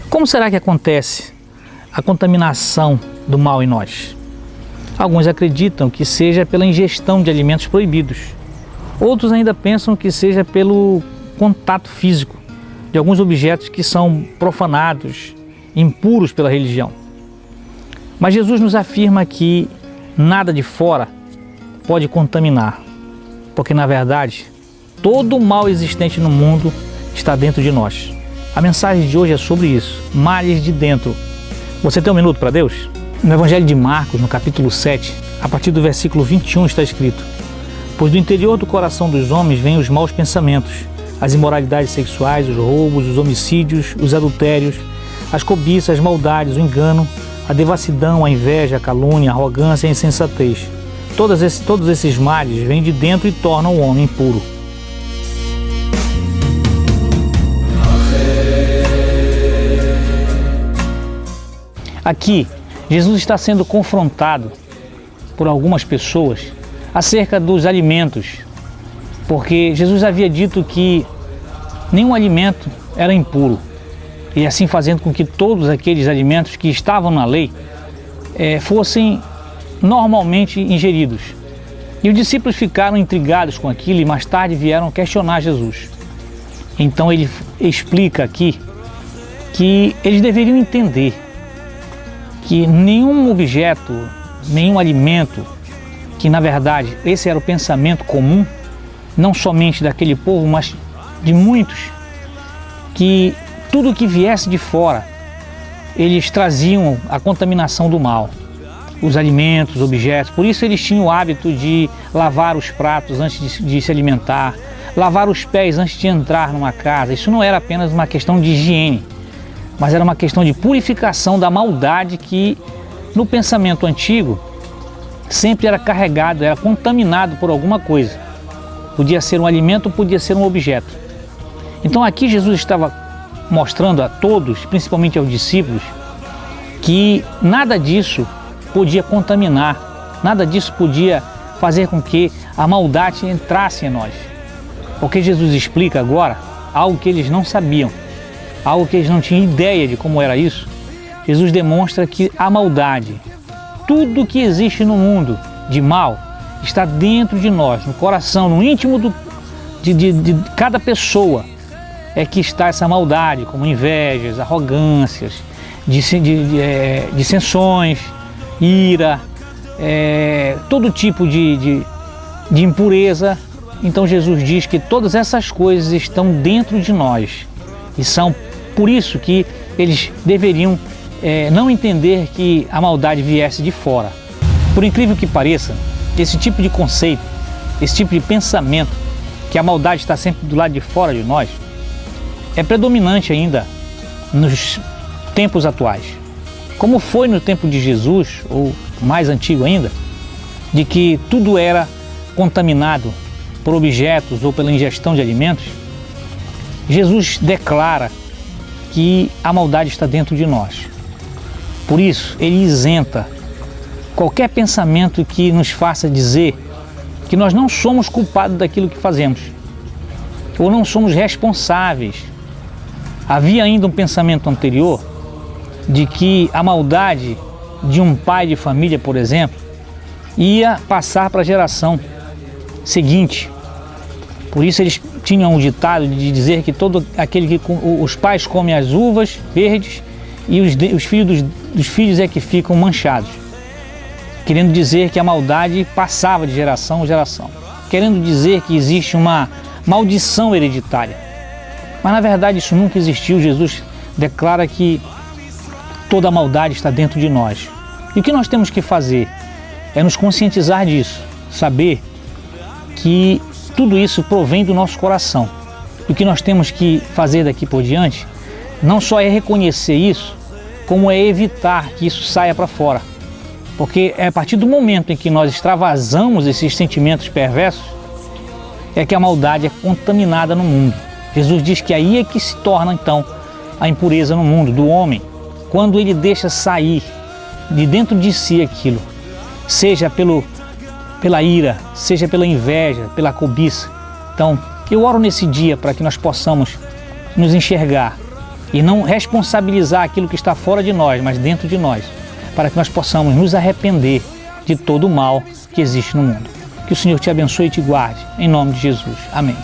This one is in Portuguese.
Como será que acontece a contaminação do mal em nós? Alguns acreditam que seja pela ingestão de alimentos proibidos. Outros ainda pensam que seja pelo contato físico de alguns objetos que são profanados, impuros pela religião. Mas Jesus nos afirma que nada de fora pode contaminar, porque na verdade todo o mal existente no mundo está dentro de nós. A mensagem de hoje é sobre isso, males de dentro. Você tem um minuto para Deus? No Evangelho de Marcos, no capítulo 7, a partir do versículo 21 está escrito: pois do interior do coração dos homens vêm os maus pensamentos, as imoralidades sexuais, os roubos, os homicídios, os adultérios, as cobiças, as maldades, o engano, a devassidão, a inveja, a calúnia, a arrogância e a insensatez. Todos esses males vêm de dentro e tornam o homem impuro. Aqui, Jesus está sendo confrontado por algumas pessoas acerca dos alimentos, porque Jesus havia dito que nenhum alimento era impuro, e assim fazendo com que todos aqueles alimentos que estavam na lei fossem normalmente ingeridos. E os discípulos ficaram intrigados com aquilo e mais tarde vieram questionar Jesus. Então ele explica aqui que eles deveriam entender que nenhum objeto, nenhum alimento, que na verdade esse era o pensamento comum, não somente daquele povo, mas de muitos, que tudo que viesse de fora, eles traziam a contaminação do mal, os alimentos, os objetos. Por isso eles tinham o hábito de lavar os pratos antes de se alimentar, lavar os pés antes de entrar numa casa. Isso não era apenas uma questão de higiene, mas era uma questão de purificação da maldade que no pensamento antigo sempre era carregado, era contaminado por alguma coisa. Podia ser um alimento, podia ser um objeto. Então aqui Jesus estava mostrando a todos, principalmente aos discípulos, que nada disso podia contaminar, nada disso podia fazer com que a maldade entrasse em nós. Porque Jesus explica agora algo que eles não sabiam, algo que eles não tinham ideia de como era isso. Jesus demonstra que a maldade, tudo que existe no mundo de mal, está dentro de nós, no coração, no íntimo de cada pessoa. É que está essa maldade, como invejas, arrogâncias, dissensões, ira, todo tipo de impureza. Então Jesus diz que todas essas coisas estão dentro de nós e são por isso que eles deveriam não entender que a maldade viesse de fora. Por incrível que pareça, esse tipo de conceito, esse tipo de pensamento, que a maldade está sempre do lado de fora de nós, é predominante ainda nos tempos atuais. Como foi no tempo de Jesus, ou mais antigo ainda, de que tudo era contaminado por objetos ou pela ingestão de alimentos, Jesus declara que a maldade está dentro de nós. Por isso, ele isenta qualquer pensamento que nos faça dizer que nós não somos culpados daquilo que fazemos, ou não somos responsáveis. Havia ainda um pensamento anterior de que a maldade de um pai de família, por exemplo, ia passar para a geração seguinte. Por isso eles tinham um ditado de dizer que todo aquele que os pais comem as uvas verdes e os filhos dos filhos é que ficam manchados, querendo dizer que a maldade passava de geração em geração, querendo dizer que existe uma maldição hereditária. Mas na verdade isso nunca existiu. Jesus declara que toda a maldade está dentro de nós. E o que nós temos que fazer é nos conscientizar disso, saber que tudo isso provém do nosso coração. E o que nós temos que fazer daqui por diante não só é reconhecer isso, como é evitar que isso saia para fora. Porque é a partir do momento em que nós extravasamos esses sentimentos perversos, é que a maldade é contaminada no mundo. Jesus diz que aí é que se torna então a impureza no mundo do homem, quando ele deixa sair de dentro de si aquilo, seja pela ira, seja pela inveja, pela cobiça, Então, eu oro nesse dia para que nós possamos nos enxergar e não responsabilizar aquilo que está fora de nós, mas dentro de nós, para que nós possamos nos arrepender de todo o mal que existe no mundo. Que o Senhor te abençoe e te guarde, em nome de Jesus. Amém.